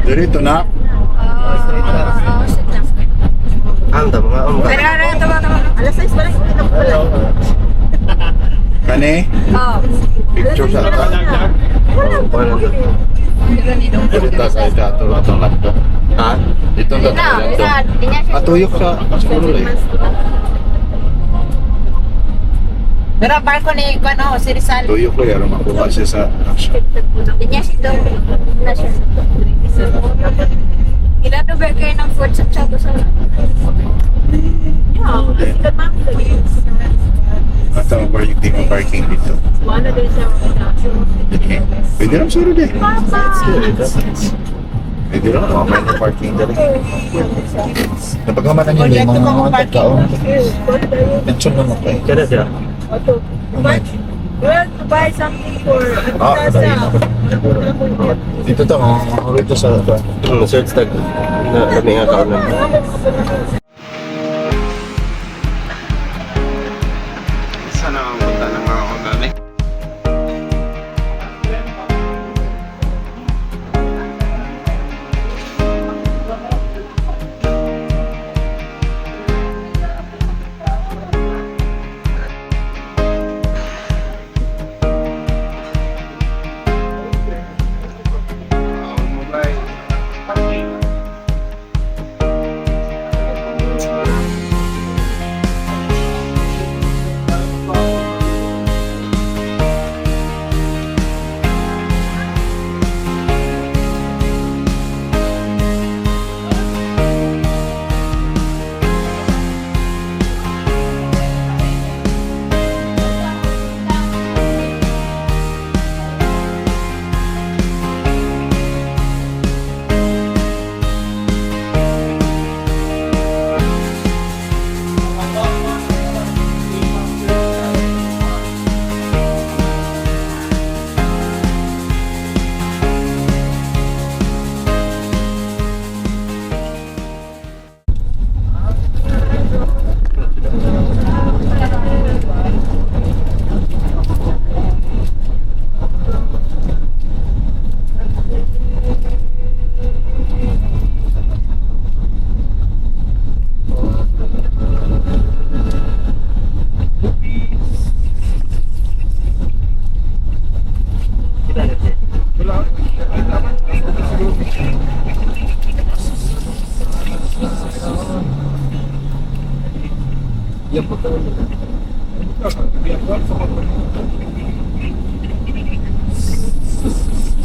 Dirito na. Alas 6 pa lang. Kani? Picture sa ata. Dirito sa ito. Itong lakto. Ha? Itong lakto. Atuyok sa siguro eh. Pero barko ni ano, si Rizal. Tuyok ko yaro makuha siya sa action. Dinya si Dong. Ilan do kayo ng food sa Chato sa? At ang parking dito. Pwede lang suro din. Pwede lang, okay na parking dali. Napagkamatan niyo yung mga tagkaon. Mention naman kayo. Kaya siya. Well, to buy something for Kadahin ako. Dito to, mga ito sa Search tag na kami nga kaon na. Sana ang punta ng mga kondali.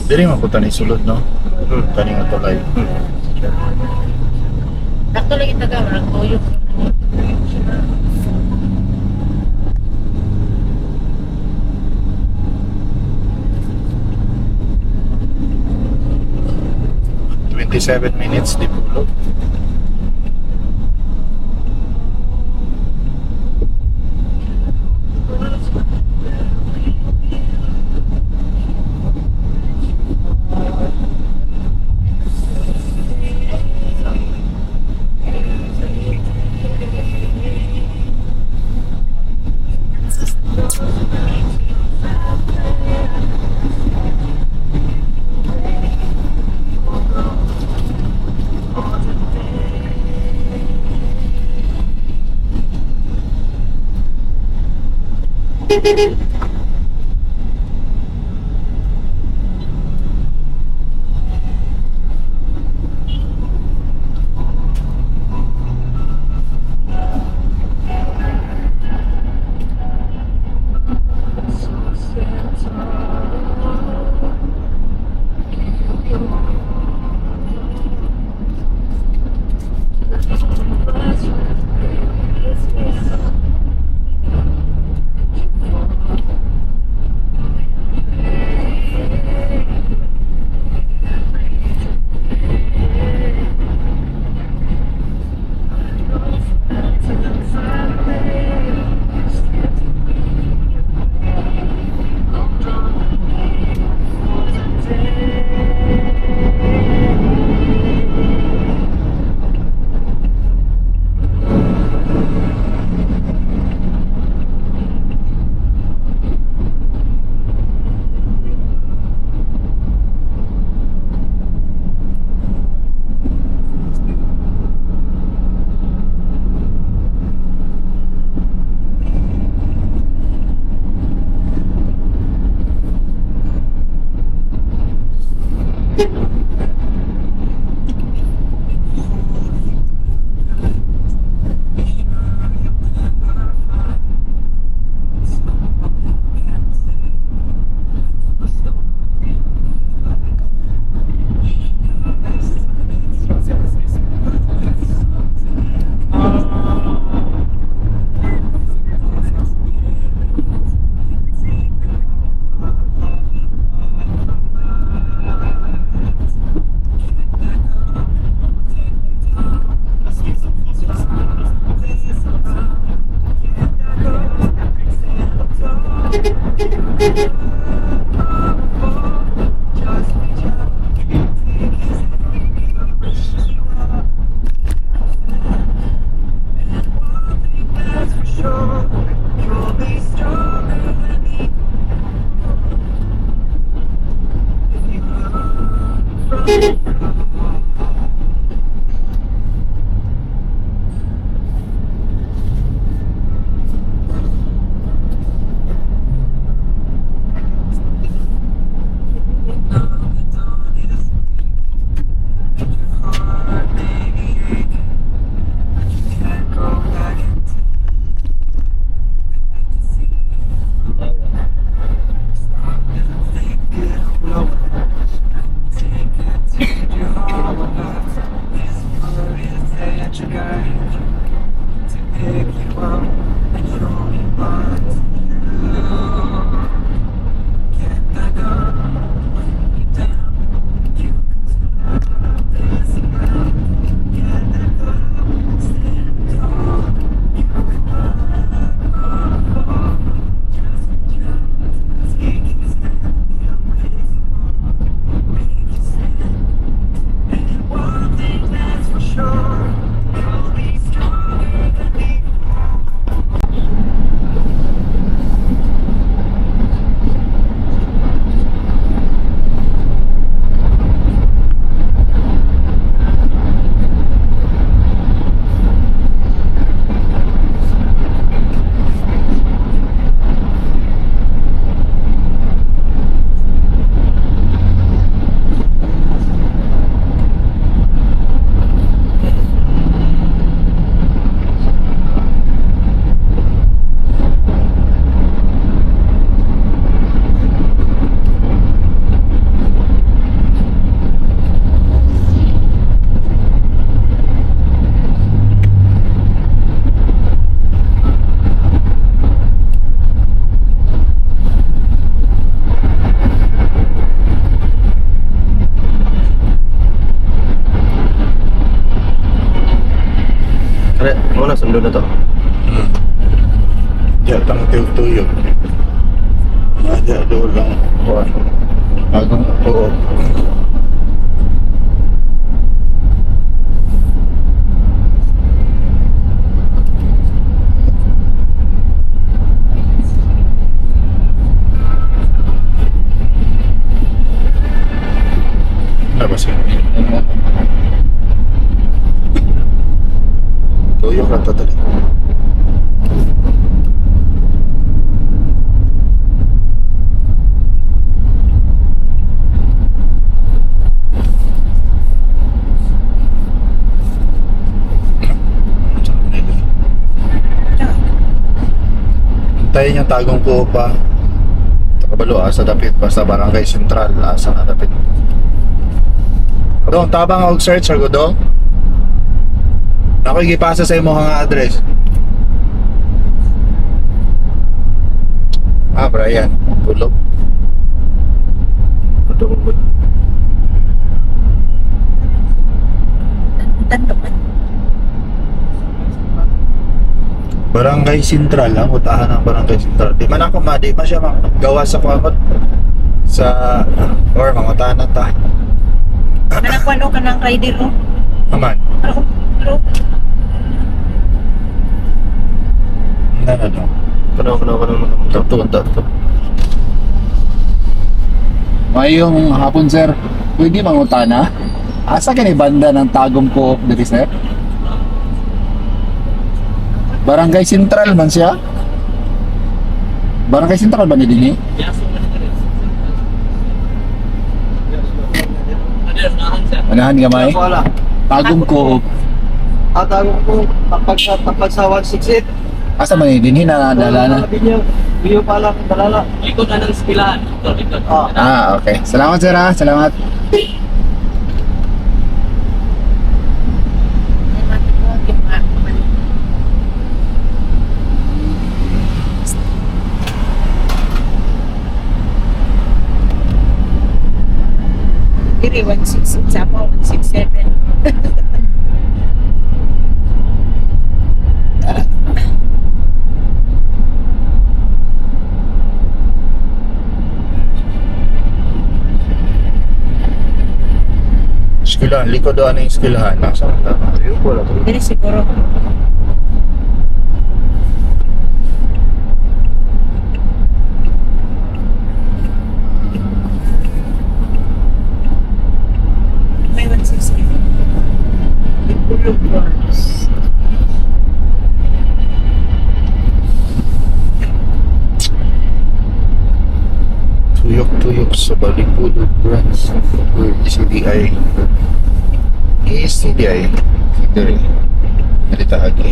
Dili man punta ni sulod, no? Kani nga tulay. Dakto lagi taga orang toyo. Seven minutes di pulo. Kaya, muna, sundo na to. Diyan tang tuyok. Ada doon lang. Bagong Coop. Apa sih? Tuyok rata tadi. Hintayin yung tagong ko pa. Takabalo asa dapit basta barangay sentral asa na dapit. Dong tabang og search or dong. Ako gipasa sa imong nga address. Brian, tulog. Matungkol. Barangay Sentral, ang utahan ng Barangay Sentral. Di man ako di man siya gawa sa kuwamot sa or mangutahan na ta. Nanakwano ka ng rider mo? Aman. Pero, Ano. Tunta. Mayong hapon sir, pwede mangutana? Asa kini banda ng Tagum Coop diri sir? Barangay Sentral man siya? Barangay Sentral ba ni dinhi? Anahan gamay? Tagum Coop. Tago ko tapag sa 168. Asa man ni dinhi na dalana? Biyo pa lang dalala. Ikot na ng espilahan. Ikot. Okay. Salamat sir ha. Salamat. Diri 166 sama 167. Eskwelahan, likod doon ang eskwelahan. Nasa tama. Ayun po lang. Diri siguro. Bars. Tuyok-tuyok sa Balipulog branch or CDI. CDI. Dere. Narita lagi.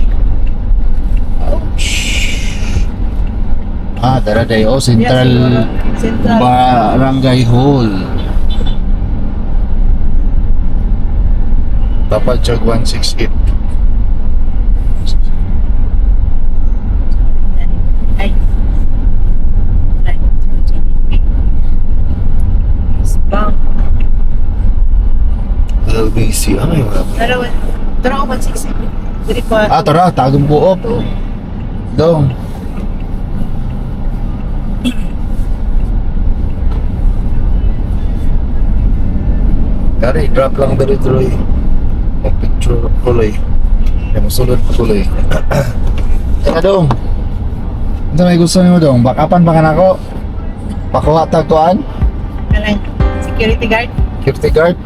Ouch. Dara dayo Central Central. Barangay Hall. Papalchag 168. Ay. Right. Bank. LBC. Ano yung wala? Tara ako 160. Dili pa. Tara, tagong buop. Dong. Kari, drop lang dari tuloy. Mag-picture tuloy. Yung musulod tuloy. Teka dong. Ito may gusto niyo dong. Bakapan pa ka na ako. Pakuha tagtuan. Kalang security guard. Security guard.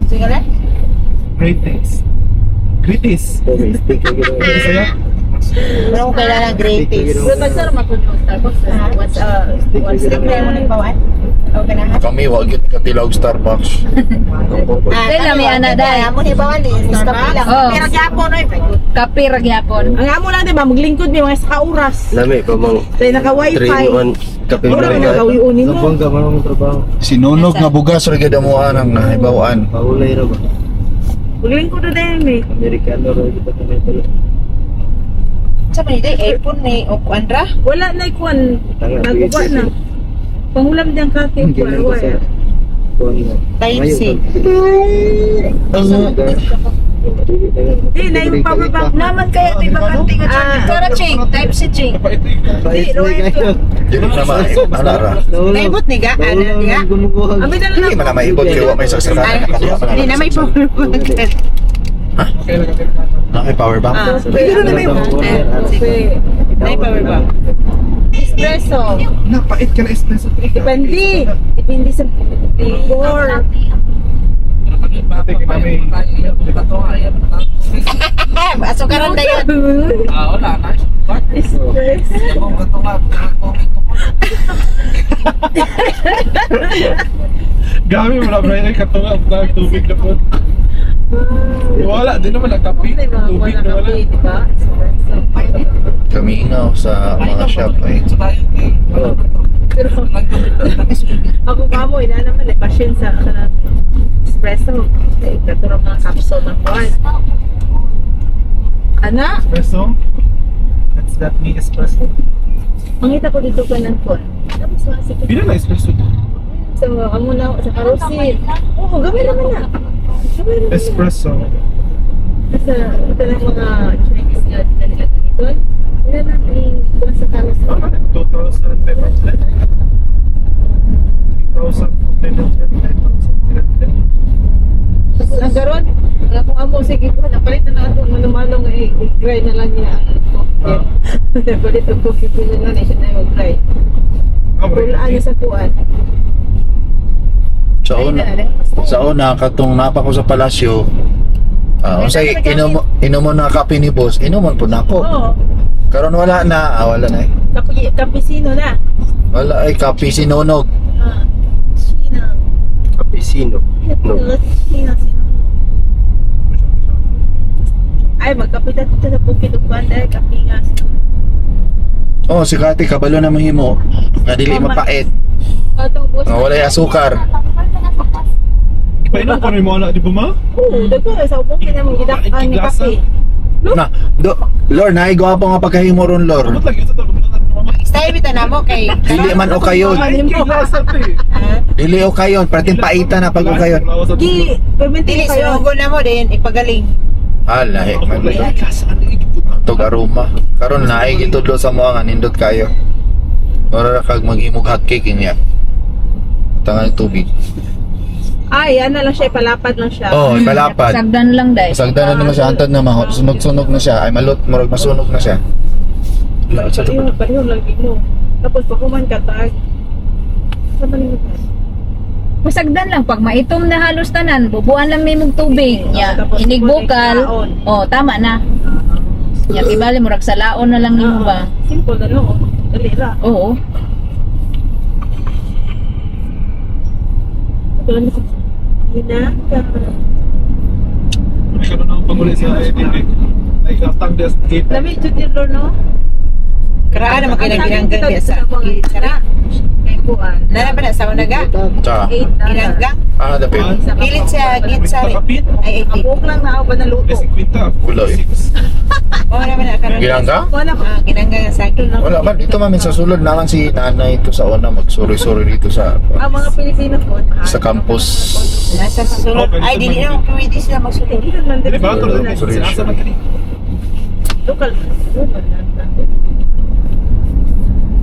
Sige lang. Greatest. Greatest. Saya. Wala ko kailangan greatest. Pero tagsara matunyo Starbucks. What's Sige na mo ng bawat. O ganahan. Kami, wag yun katilawag Starbucks. Dahil may ana dahil. Amo ni bawal is kapila. Oh. Pero gyapon oy. Kape ra gyapon. Ang amo lang diba maglingkod mi mga sa kauras. Lami pa mang Tay naka wifi. 3-in-1 kape Ora mo na gawiunin mo. Sabang ka man trabaho. Sinunog nga bugas rin kadamuan ang nahibawaan. Paulay ra ba? Maglingkod na din mi. Amerikano ra kita kami pala. Sa man day iPhone ni o kuandra. Wala na ikuan. Nagkuha na. Pangulam diyang kating wire. Type C. Eh, na yung power bank naman kaya ito yung bakanting at charger. Pero ching, type C ching. Di, Roy, Dili naman, alara. Naibot ni ga, ana niya. Abi na Hindi lang. man na maibot kayo may saksakana. Hindi na may power bank. May power bank? Pero na may May power bank. espresso. Napait ka na espresso. Depende. Depende sa flavor. Asukaran na yun. Wala na. Espresso. Gami mo na bro, ay katungab na tubig na po. Wala, di naman nagkapi. Tubig na wala. Diba? Espresso. Kamingaw sa mga shop ay. Pero ako pa mo, ina naman eh, passion sa kanang espresso. Eh, katulong mga capsule ng kuwan. Ana, Espresso? That's that me espresso. mangita ko dito ka ng kuwan. Tapos mga Pila na espresso? 7 sa amo na sa carousel. Oo, gamay naman na. Gamay naman na. Espresso. Sa ito lang mga Chinese nga nila dito. Wala na yung sa carousel. 2,500. 3,500. Tapos ang garon, wala kong amo, sige ko, napalit na ako, manumanong i-try na lang niya. Napalit ang coffee ko na lang, siya na yung try. Pulaan niya sa kuwan. Sa una katong napa ko sa palasyo. Unsay inom mo na kape ni boss, inomon po nako. Oo, Karon wala na, wala na eh. kapisino na. Wala ay kape sinunog. Sinang. Kapesino. No. Sinang. Ay, magkapitan dito sa bukid ng banda, kapi nga. Oh, si Kati kabalo na mahimo. Nga dili mapait. Wala yung asukar. Painom ko rin mo anak, di ba ma? Oo, dago sa bukid na mong gidakan ni kape. Na, Lord, naigawa nga pagkahimo ron, Lord. Ba't lagi ito ito? Style bita na mo kay Dili man o kayon. Kilasan to eh. Dili o kayon, prating paita na pag o kayon. Gi, permiti dili kayo. sugo na mo din ipagaling. Ala, man. Tog aroma. Karon naay gitudlo sa mga nga nindot kayo. Ora kag maghimog hotcake niya. Tangan tubig. Ay, yan na lang siya, palapad lang siya. Oh, palapad. Sagdan lang dahil. Sagda na naman siya antad na mahot. Sunog-sunog na siya. Ay malot, murag masunog na siya. Pareho lagi mo. Tapos pakuman ka tag. Sa malimot na. Masagdan lang pag maitom na halos tanan, bubuan lang may mong tubig. Ya, Tapos inig bukal. laon. Oh, tama na. Ya, tibali murag sa laon na lang nimo ba? Simple na no. Dali ra. Oo. Tulad sa hinaka. May karoon akong pangulit sa IDB. Ay, katang des gate. Lamig jud din no. Karaan naman kay ginanggang dia sa gilid sa rin. Kay kuan. Nana ba na sa unaga? Tsaka, Ginanggang. dapit. Gilid sa gilid sa rin. Kapit. Ay 80. Abok lang na ako ba na luto. 50. Wala eh. Oo naman na karon. Ginanggang? Wala ko. Ginanggang sa akin. Wala man, dito mamin sa sulod na lang si nanay ito sa una magsuri-suri dito sa Ang mga Pilipino po. sa campus. Nasa susunod. Ay dili na pwede sila magsulod. Hindi man Dili din. ba ito? Sinasa man kini. Local.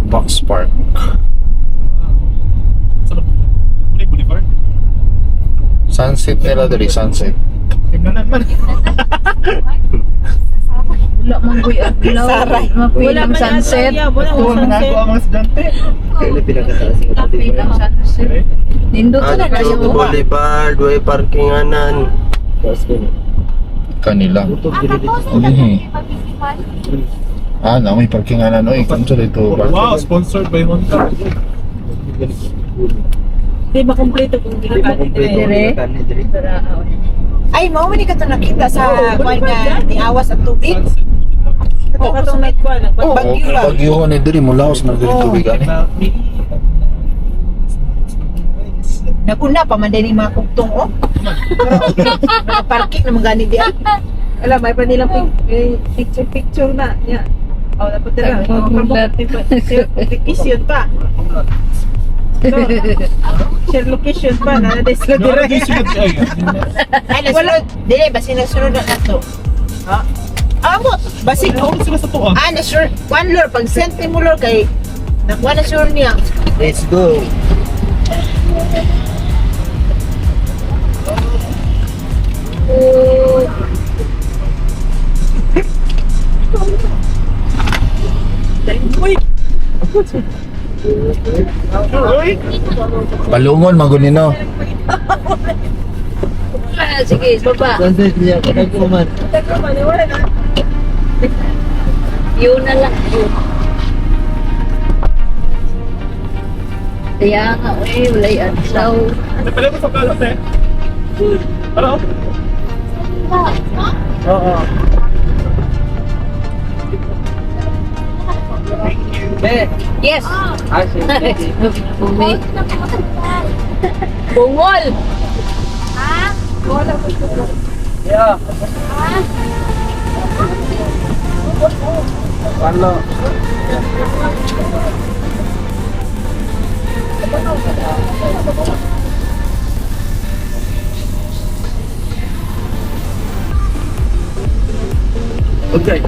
Box Park. Sa Muni Boulevard. Sunset nila dali, sunset. Tingnan man. Wala mong buy at ilaw. Mapil ang sunset. Wala Tuwa man na ako ang mga estudyante. Kailan pinakataas yung Mapil ang sunset. Nindot Ah, na dito kayo. Boulevard, way parkinganan. Tapos ko Kanila. Na may parkinganan. Oy, kanto dito. Wow, sponsored by Honda. Di ba kompleto kung ginagawa Dire. Ay mao man ni kato nakita sa kuan nga niawas ang tubig. Ito katong nagkuhan. Oh, Bagyo ba? bagyo ni diri mulaos na diri tubig ani. Naguna pa man din yung mga kugtong oh. Parking naman gani di. Alam, may pa nilang picture na. Yeah. Oh, dapat talaga. Location pa. Share location pa. Nanaday sila Wala dire. din sila ay. Ay nasunod. Dili basi nasunod na ato. Ha? Amo, basi Wala sila sa tuwa. nasunod. One lure pag sente mo lure kay nakuha na sure niya. Let's go. Palungon magunino. Sige, baba. Sunset niya, katagpuman. Yun na lang. Yun. Kaya nga, wala yung adlaw. Pwede mo sa kalat eh. Ano? Oo. Yes! Bumi. Bungol! Palo. Okay.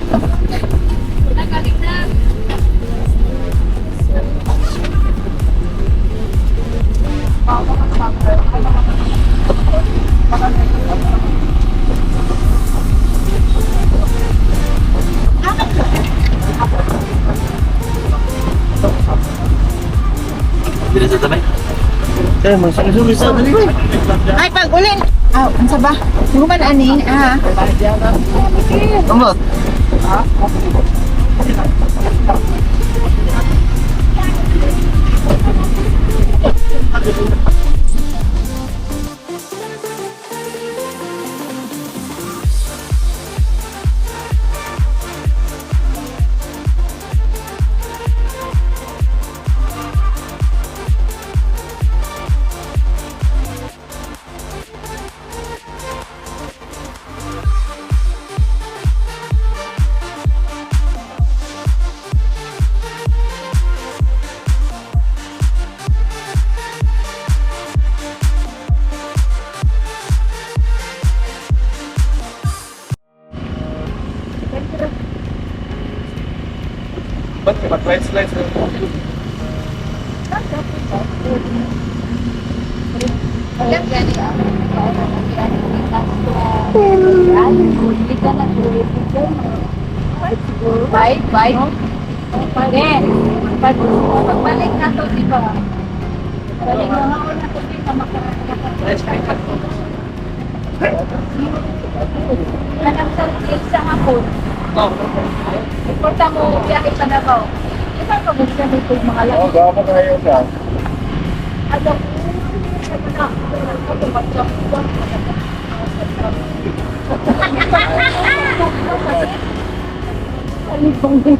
Bila sa tabi. Eh, magsulit sa dali. Ay, pag ulin. Ah, ang saba. Yung man ani, ah. Amot. Ba't mag-slides na? Bye, bye. Then, pagbalik na to, di ba? Balik mo nga na to, di ba? Anak sa sa hapon. Importa mo, biyahe pa na ba? Ito ka mo siya dito mga Oo, laki. gawa mo kayo siya. Ano? Ito matyak ko. Alibong din.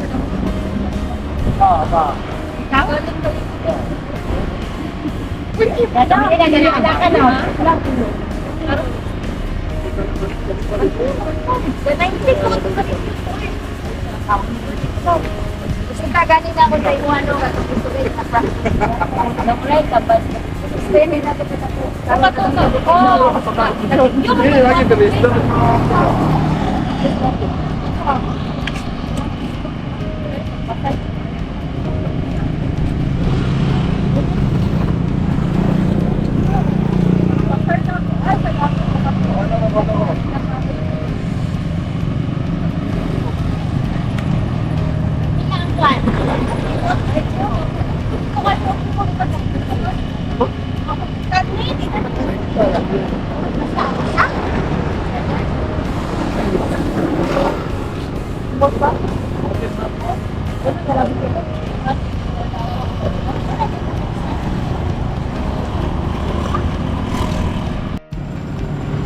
Gusto ka ganin ako sa iwan o gusto rin na practice. Nakulay ka ba? Stay na natin sa po. Tama to to. Hindi, lagi dalis na.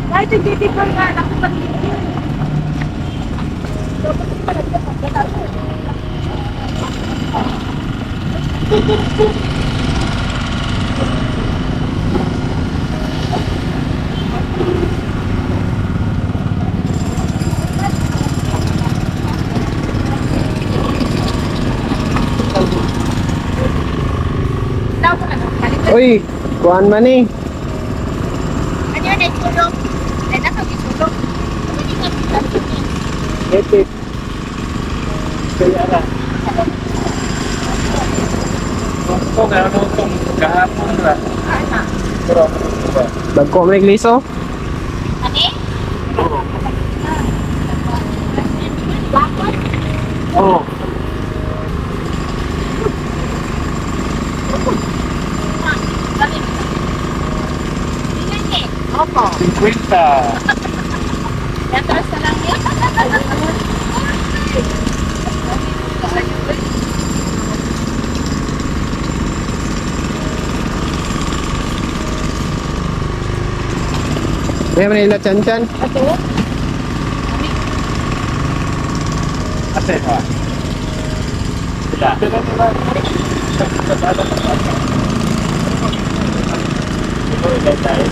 Kahit hindi di ko nga nakapagigil. Uy, kuhan man eh. Ano yun, ay tulog. Ay, nakag-itulog. Hindi ka pitag-pitag. Epic. Kaya na. Gusto nga ano itong kahapon na. Ano? Pero ano ba? Bagko may gliso? Ani? Oo. Opo. 50. Yatras na lang yan. Kaya Manila Chan-Chan? Ate, ha? Sila. Ito, ilay tayo.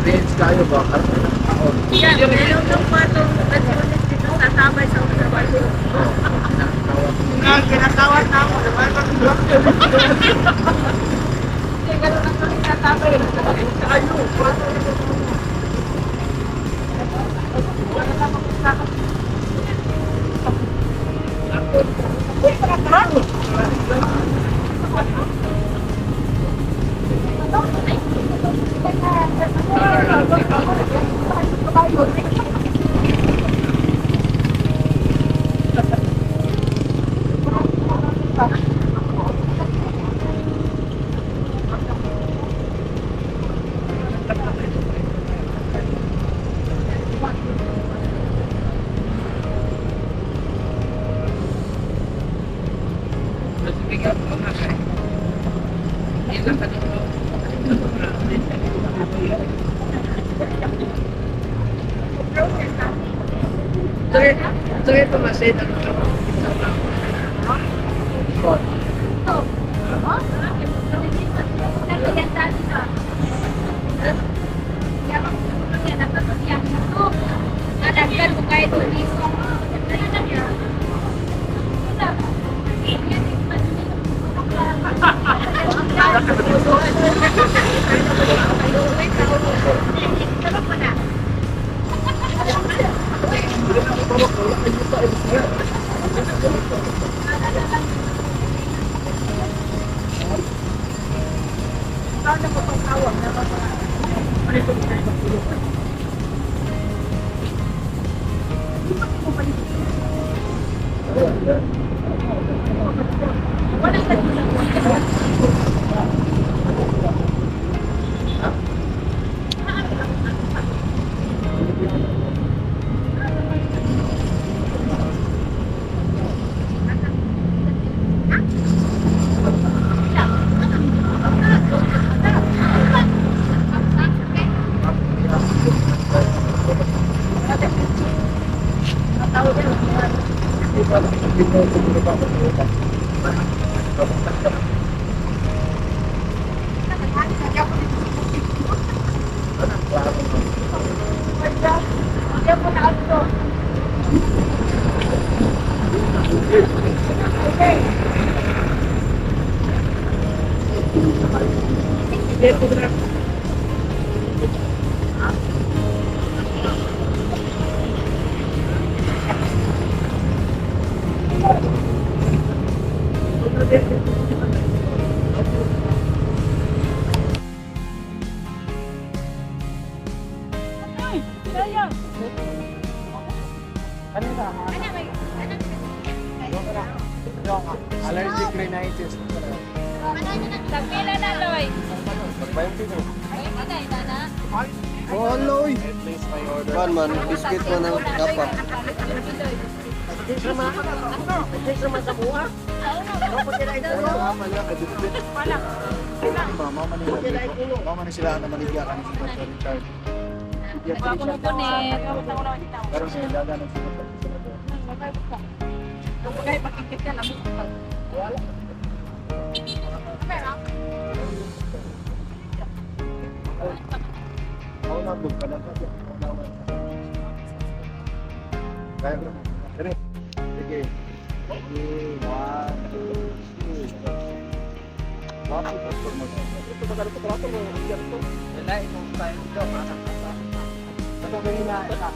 Benz kayo ba? Yan, meron ng patong nagsulit dito sa sabay sa observation. Kinakawat na ako. Hindi, ganun ang nagsasabi. Nadagdag mo kahit tuliso. Allergic rhinitis. Tagpila na, Loy. Oh, Loy. Man man, biscuit man ang kapa. Mama ni sila na maligya kan sa Richard. Ako na po ni. Pero sila dagan ng sila. market ka lang. Wala. Meron. Ako na po pala. Kaya mo. Sige. Sige. 1, 2, 3. Bakit ito mo? Ito ba talaga trato mo? Wala, itong tayo dito. Ito ba hinahanap?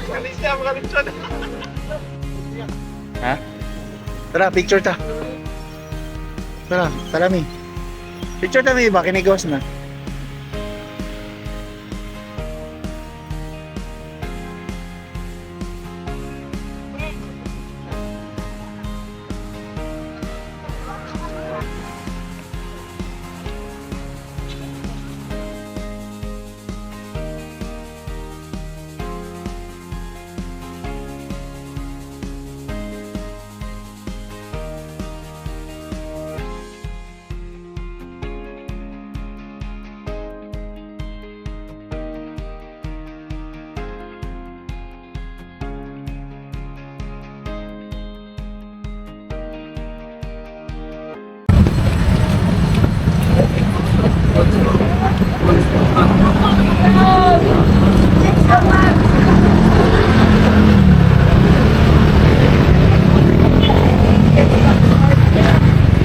Kalis niya, makalimsyon. Ha? Tara, picture ta. Tara, tara mi. Picture ta mi ba? Kinigos na.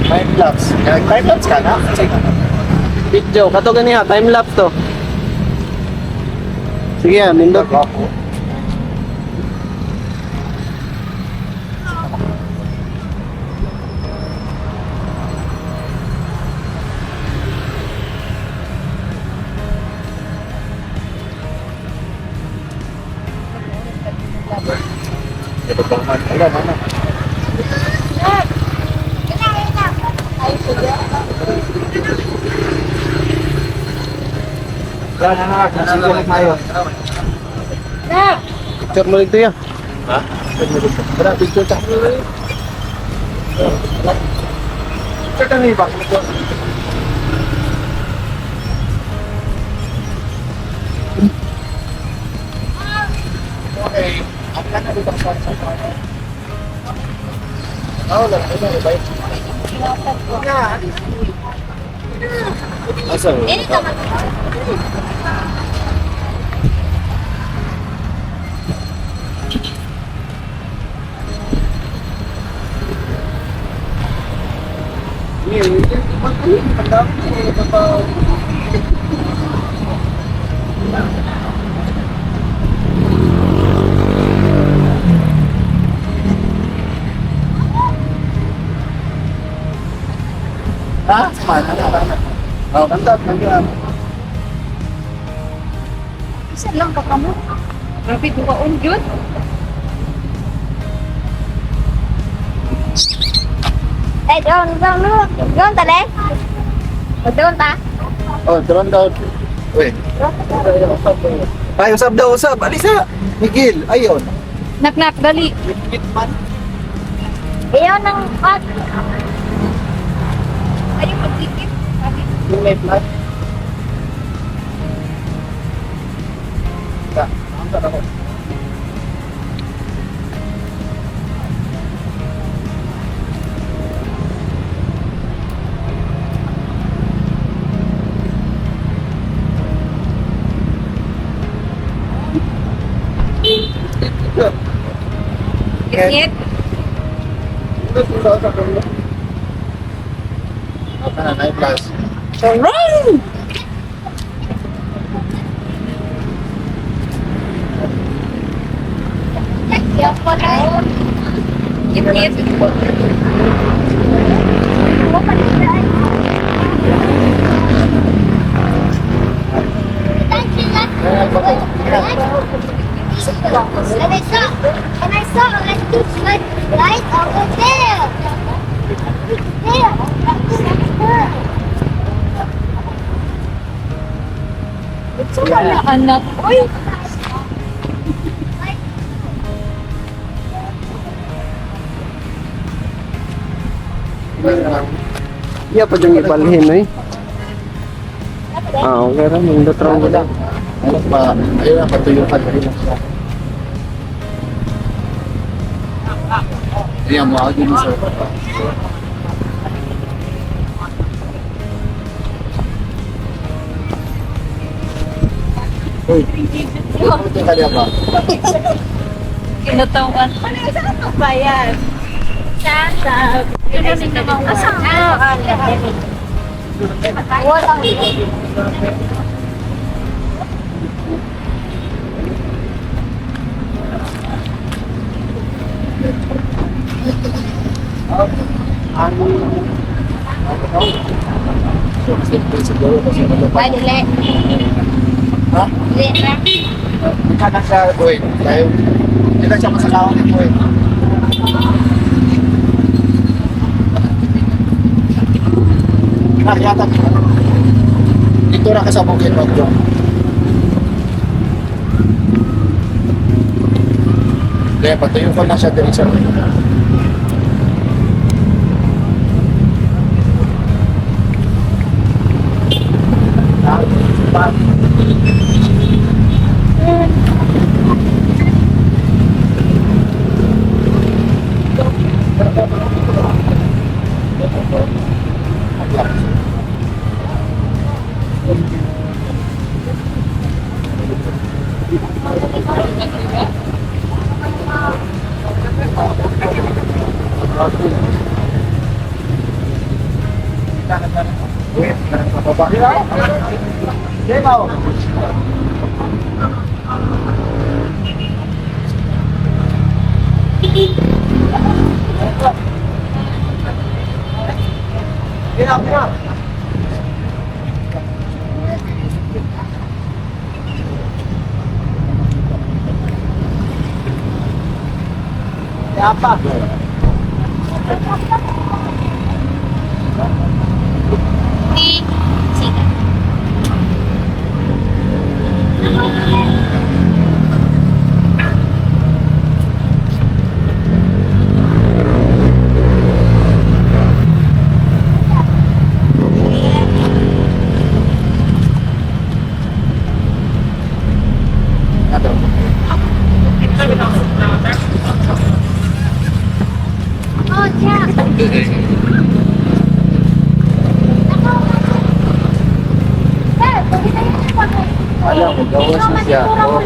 Time-lapse. Time-lapse ka na? Video, kato ganiha, time-lapse to. Sige, nindot. Ito ba man? Wala, mama. Wala na na. Nasigaw tayo. Picture mo dito ya. Ha? Tara, picture ta. Picture ta ni ba? Okay. Ang kana dito sa sa. Oh, lang ito ba? Asa? Ini naman. Ha? Mana? Oh, kantat, kantat. Isa lang ka kamo. Grabe, duwaon yun. Doon tali. Doon ta. Oh, turun daw. Uy. Ay, usap daw, usap. Alisa. Miguel, ayon. Nak-nak, dali. Wait man. Ayaw ng pot. Ayaw maglikit. Yung may flash. Ang ako. Ikit. Sana, 9 plus. Ayaw ko na. Ikit. And I saw like two lights over there. There. Ito na anak. Uy. Iya pa dyan ipalhin eh. Ah, okay ra, nindot ra mo da. Ano pa? Ayun ang patuyukan rin siya. Ayan mo, ako din sir. Uy, ito ka ba? Kinutawan. Saan ang bayan? Sa tuloy na mga walang Siguro kasi Ay, dili. ha? Dili na. Hindi na siya, uy, tayo. Hindi na siya masakawang dito, uy. Yata dito na kasama ko yung bro. Kaya patuyo ko na siya din sa Oh, yeah. Alam mo, gawas na siya. Oh.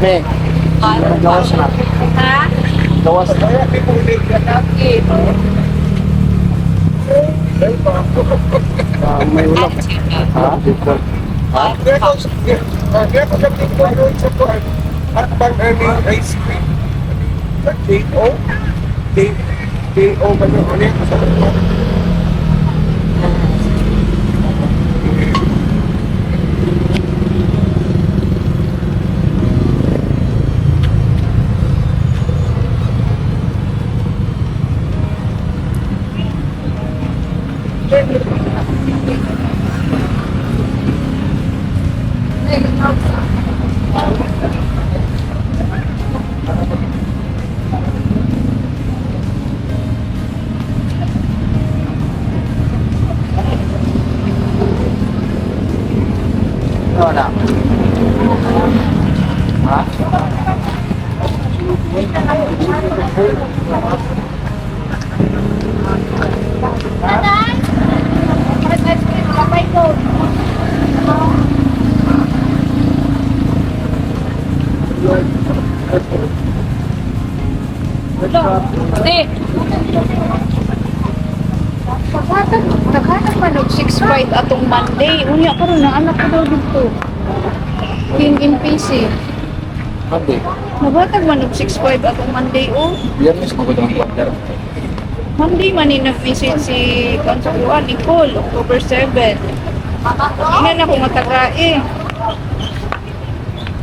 Be, gawas na. Ha? Gawas na. May ulap. Ha? Ha? Kaya ko sabi ko doon sa kuwan. At bang ice cream. K.O. K.O. ba yung ulit? Wala. Ha? Di. Naghatag pa ng 6-5 atong Monday. Unya karon na anak ko daw dito. King in PC. Monday. Naghatag man ng 6-5 atong Monday oh. Biyernes ko ba itong order? Monday man ni nag-visit si Consuelo Nicole, October 7. Ina na ko matagae.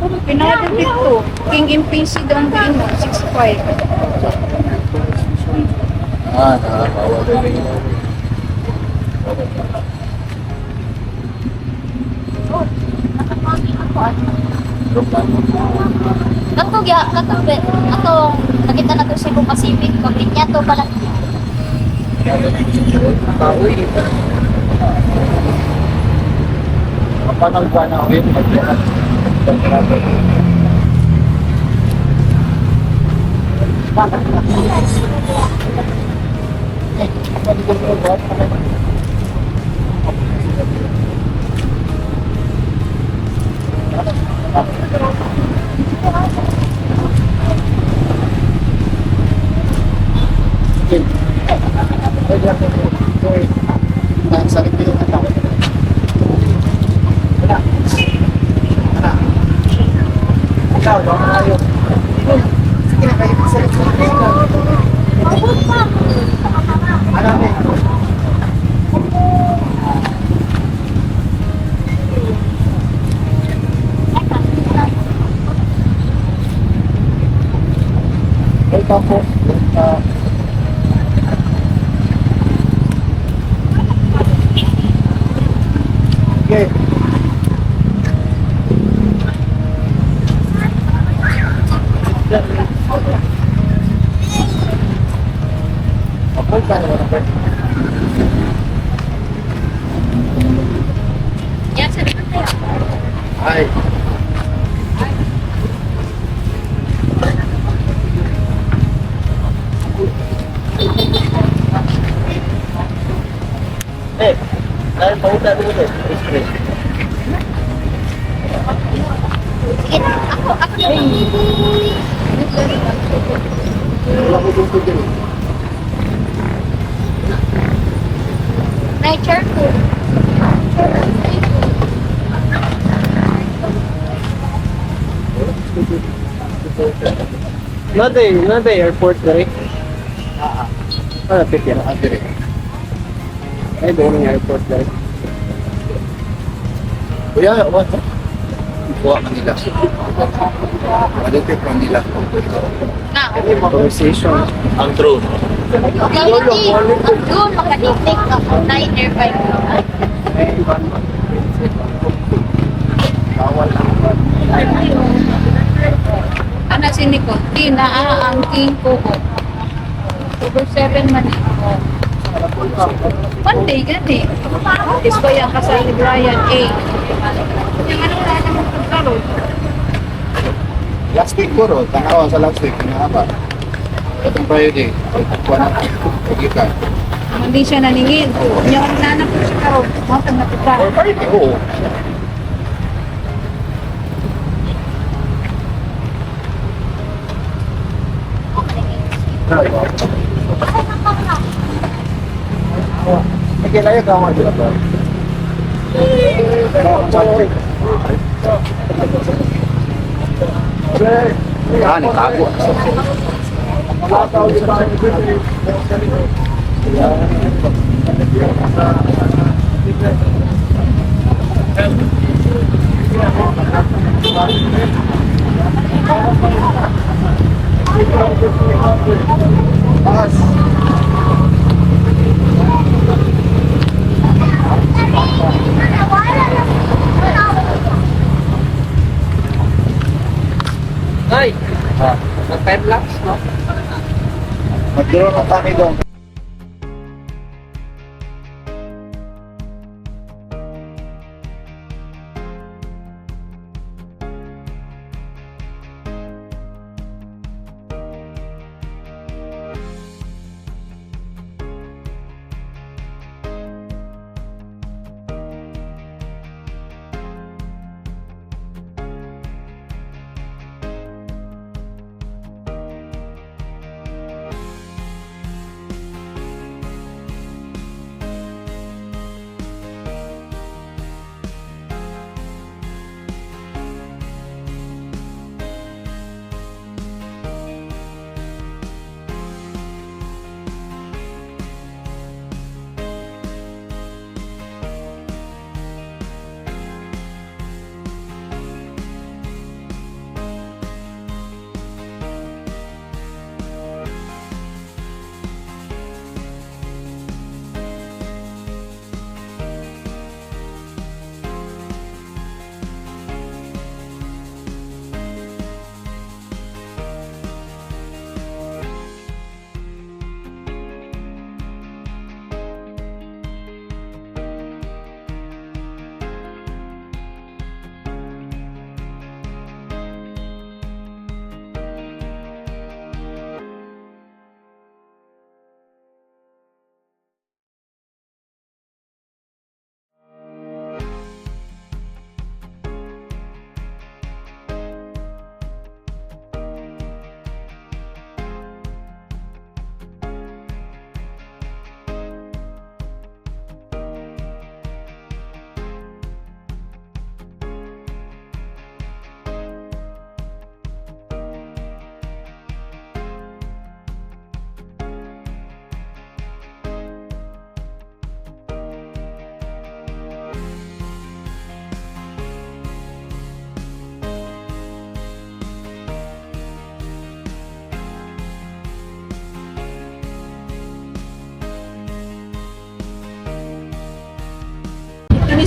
Pero pinadal dito. King in PC daw ang mo, 6-5. Ah, nakakawa. Katog ya, katog be. Ato nakita na to sa Cebu Pacific, paglinya to pala. Kahoy. Kapanang ba na ako yun? Sakit dito ng tao. Ikaw, no? Ayaw. Sige na kayo. Ano eh? Welcome po. Okay. Approve ka naman ako. Yan sa likod tayo. Ay. Dahil pauta dito. Sige, ako din. Wala ko dito din. Nature ko. Nade airport dari. Ano pikir? Dire. Ay doon ng airport dari. Kuya, what? Buwa Manila. Malipit Manila. Na, Conversation. Ang drone. doon makanitik ako na nearby ko. Bawal lang. Ano si Nicole? Di ang king ko ko. 7 man ako. Monday, gani. Is ko yung kasal ni Brian A. Yung ano na naman pagkaroon. Last week puro. Tanawa sa last week. Pinahaba. Itong Friday. Kuha na. Pagi ka. Hindi siya naningin. Yung nanak ko siya karoon. Matang napita. Oo. Sige na yung kawan sila ba? Ah, natago. Ay! Nag-time lapse, no? Mag-draw ng kami doon.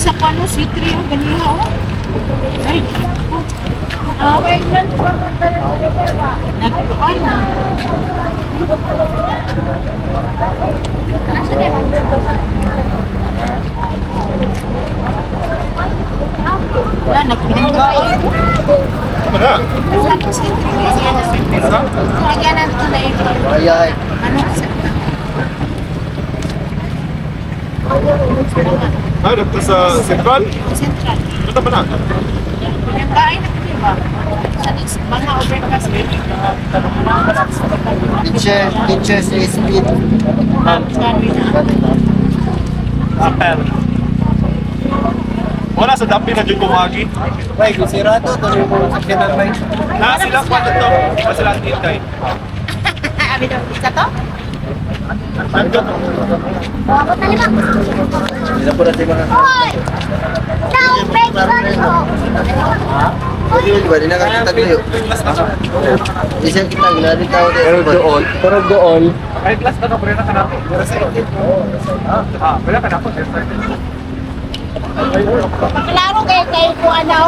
sa pano, sweet rin yung ganiha, oh. Ay, nagpuan na. Wala, nagpinagawa eh. Wala. Sweet rin, sweet rin. Lagyan na ito na ito. Ay. Ano, sa Dito sa Central? Central. Ito ba na? Yung kain na ito, ba? Sa mga overpass. Teachers speed. Sabi na. Apple. Wala sa dampi na dyan kumagi. May kusirado to yung mga sakyanan may. Sila pa to. Wala sila tintay. Abi daw, isa to? Andun. Bakit na lima? Hindi na po natin mga... Hoy! Now, break ko. Pwede ba? Di na kakita tayo. Isang kita, ginari tao din. Pero doon. Ay, class na ka, pwede na ka natin. Pwede ka natin. Klaro kayo po ano?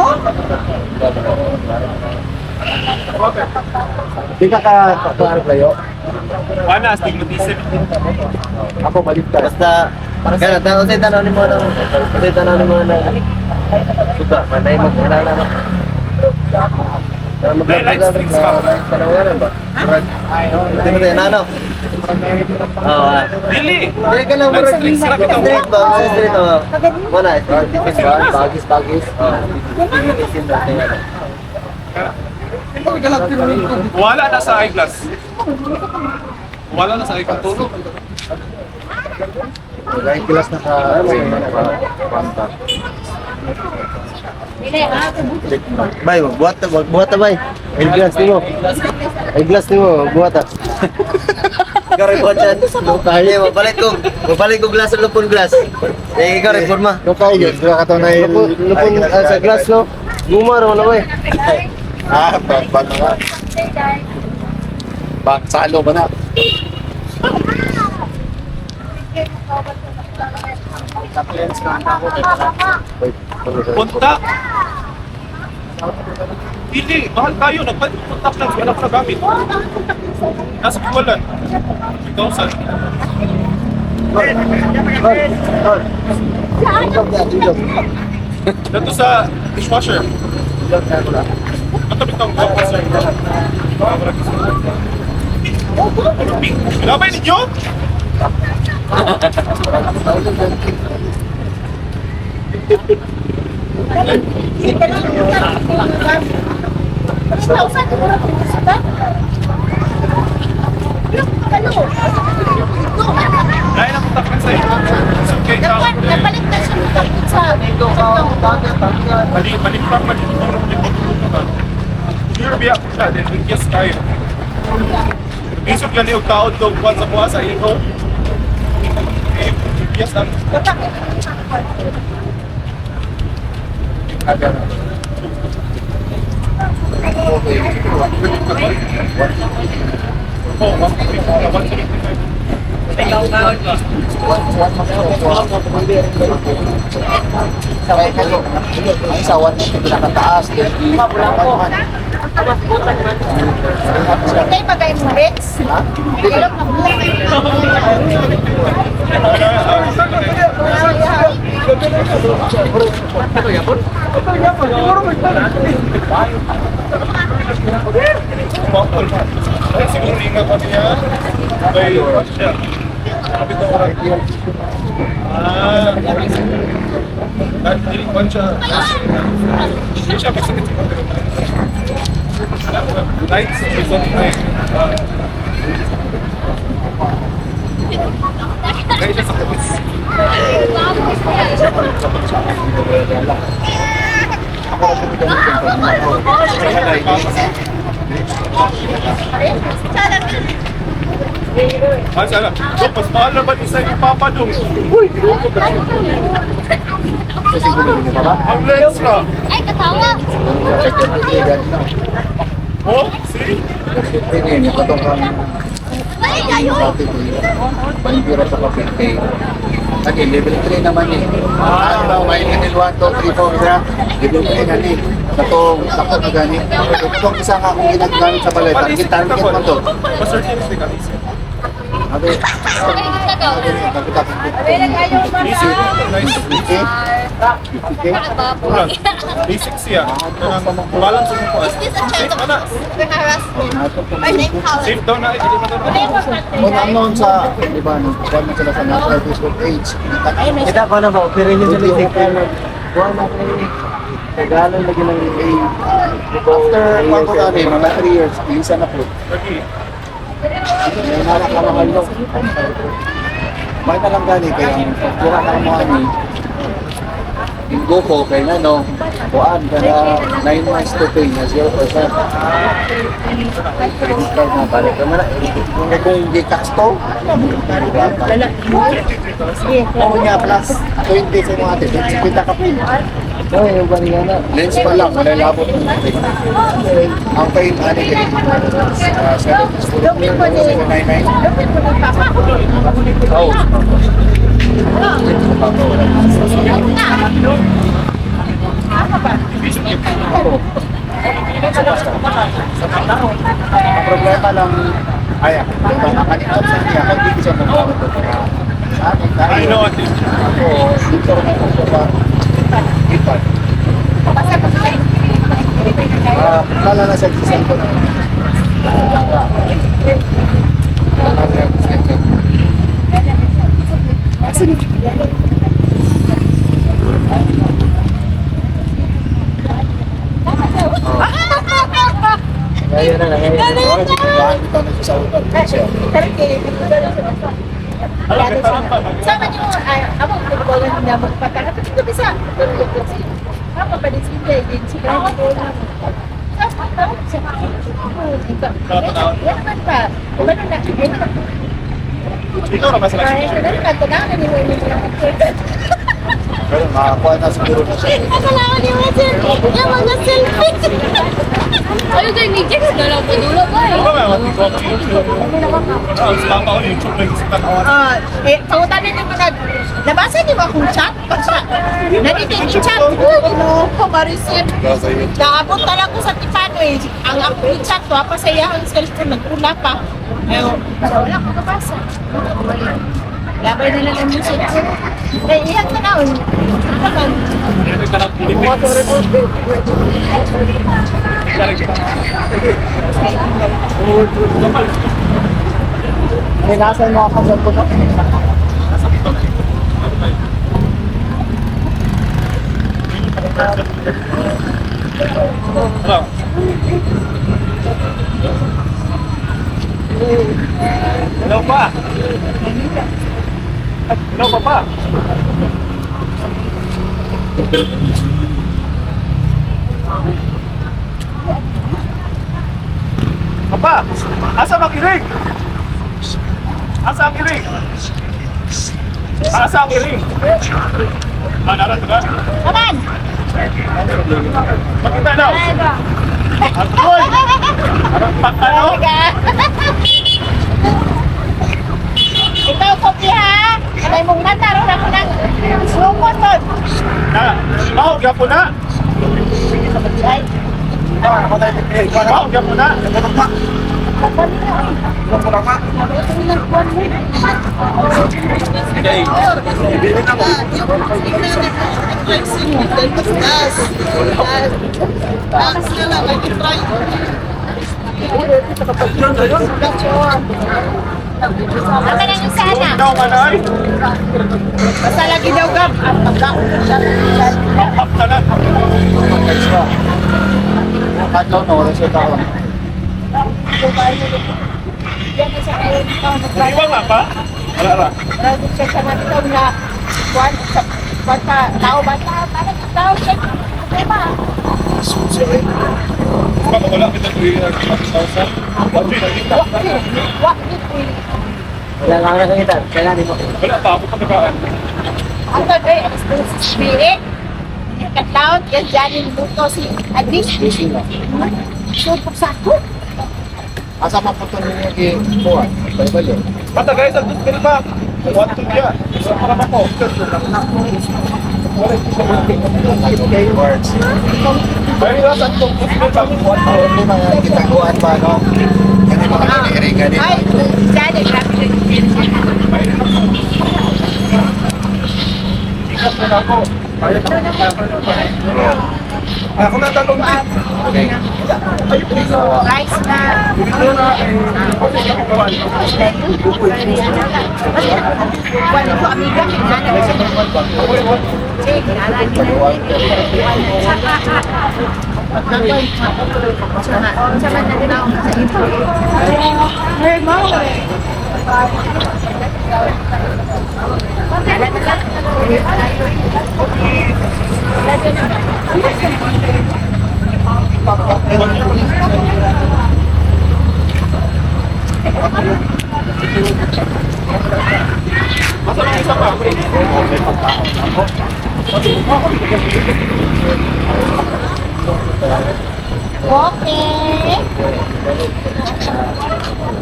Di ka kayo. Wala, stigmatism. Ako baligtad. Basta, kaya usay tanaw ni mo na. Usay tanaw ni mo na. Suka, manay mag-alala na. Daylight strings ka. Tanawanan ba? Hindi mo tayo nano. Oo. Dili. Hindi ka lang Light strings sila kita. Street ba? Sa street ba? Wala, street ba? Bagis. Wala na sa eyeglass. Wala na sa eyeglass. Tulog. May kilas na sa... Bay, buhat ta bay. Ay glass nimo. Buhat ta. Gari buhat yan. Tayo, mabalik ko glass sa lupon glass. Eh, ikaw reforma. Okay, yun. Sila ka to na Lupon sa glass no. Guma raw na bay. bag na nga. Bag, salo ba na? Punta. Dili, mahal tayo. Nagpunta lang. Wala ko na gamit. Nasa kuwalan. 2,000. Dito sa dishwasher. Matabit ang kapwa sir. Labay ninyo? Dahil napuntakan sa'yo. Okay, Napalit na siya ng takot sa Balik. Sure, biya ko siya. Then, yes, tayo. Isog lang yung taon doon buwan sa buwan sa ito. Yes, lang. Oh, 155. Ang sawan na pinakataas. Hindi pa kayo mo, Rex? Ilok na buhay. Ay, siguro ringa pa niya. Kay siya. Sabi ko, dili pa siya. Hindi siya masakit. Lights, result na kaya siya sa kapis. Ay, sana. So, mas mahal naman isa yung Papa Dong. Uy! Ang lens ka. Ay, katawa. Oh, see? Ini patong kang Ay, kayo. pati ko. Palibira sa kapit. Lagi, level 3 naman eh. Ano, may level 1, 2, 3, 4, isa. Level 3 gani. Katong takot na gani. Itong isa nga akong ginagamit sa balay. Target mo to. Pa-certificate kami. Sabi, Basic siya. Balance mo po. Safe na. Safe daw na. Hindi mo daw. Unknown sa, di ba, kuha na sila sa National Facebook page. Kita ko na ba, pero yun sa lisik. Buwan na kayo. Tagalog lagi ng After, mga kami, mga 3 years, isa na po. Lagi. May narakamahal nyo. May na lang gani, kaya kuha na mo ani. Inggo ko, kaya nga no, kuhaan ka na 9 months to pay na 0%. Credit card na balik ka man. Kung hindi kasto, kung niya plus 20 sa mga ate, 50 ka pin. Oy, yung bali na. Lens pa lang, lalabot mo. Ang pain, ano yun? 799. Oh. Ang problema lang, ay, kanina sa niya, kung hindi siya magkakaroon sa akin, dahil I know what it is. ako, dito rin ako sa ipan. Kala na sa cellphone. Ngayon na lang. Bahan kita na sa ulan. Sama niyo, ako nagbawalan niya magpataka. Ito bisa. Apa pa din sila, din sila. Yan man pa. Ano na? Ikaw na ba sila? Pero makakuha na siguro na siya. Kailangan ni Wajen yung mga selfie. Ano kayo ni Jex? Dala po dulo ba eh? Ano ba mga Papa ko yung YouTube nag-isipan ako. Pautan na naman nabasa niyo ba kung chat? Nanitin yung chat. Ano ko, Marisin? Naabot na lang ko sa tipano eh. Ang ako yung chat ko, apa sa iyang cellphone, nagpula pa. Ayaw, wala ko nabasa. Labay na lang yung cellphone. Eh, iyak na naon. Ano man? Minasan mo ako sa puno. Hello. Hello pa. Hello papa. Papa, asa ang iring? Asa ang iring? Asa ang iring? Narat ka? Kaman! Makita daw. Atoy! Ano? Ikaw, Kopi ha! Kanay mong nataroon ako ng slow motion. Mahog ka po na. Mahog ka po na. Ang kanang isa na. Ikaw manay. Basta lagi daw gab. At magkaon na siya. Mahog ka na. Katlaw na wala siya tao. Yan na siya ngayon. Iba nga pa? Wala ra. Marami siya sa natitaw na kwan sa tao ba? Tao siya. Problema. Baka wala kita tuloy na sa Wapit na kita. Wakit eh. Wala lang na kita. Kailangan mo. Wala pa ako pagkakaan. Ang tagay, spirit. Katlaot, yan dyan yung luto si Adis. So, pagsako. Asa man po ito ninyo i-buwan? Balik-balik. Mata guys, ang gusto pa. What to dia? Kita kuan pa, no? Kasi mga niliringan nila. Ay, dali, grabe na yung Ako na tanong din. Okay. rice na. Wala ko amiga, kinala. Sige, kinala Sama na din ako sa ito. Hey, mom! Okay.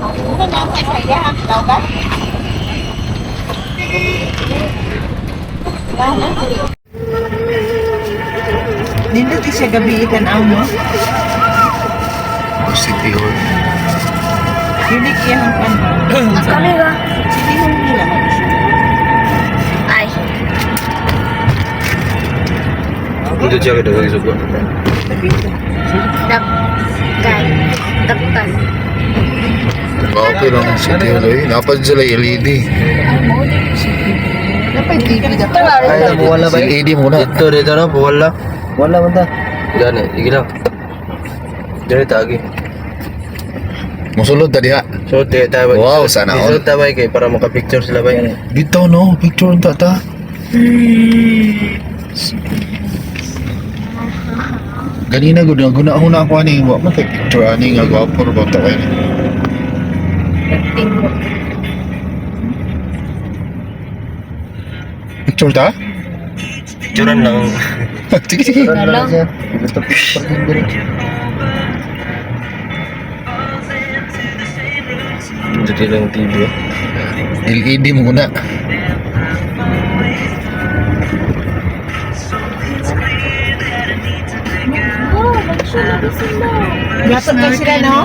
Ano na sa saya? Tawag? Nindot siya gabi ikan mo. City Hall. Unique yan ang Kami ba? Sige mo nila. Ay. Dito siya kita sa suko. Dakkan. Dakkan. Okay lang ang City Hall eh. Dapat sila LED. Ay, wala ba? LED muna. Dito na, wala. Wala man ta. Gani, sige lang. Dito tagi. Musulod tadi ha. So, tayo. Wow, sana all. So, tayo kay para maka-picture sila ba yan. Dito no, picture ta ta. Kanina gud guna ako na ako ani, wa man kay picture ani nga gwapo ba ta kay. Picture ta? Picturean lang. Sige sige. Hello? Dito lang TV. LED mo guna. Dapat ka sila, no?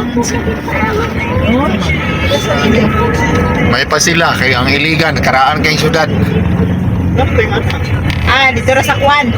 May pa sila kay ang iligan karaan kay syudad. Ah, dito ra sa kwan.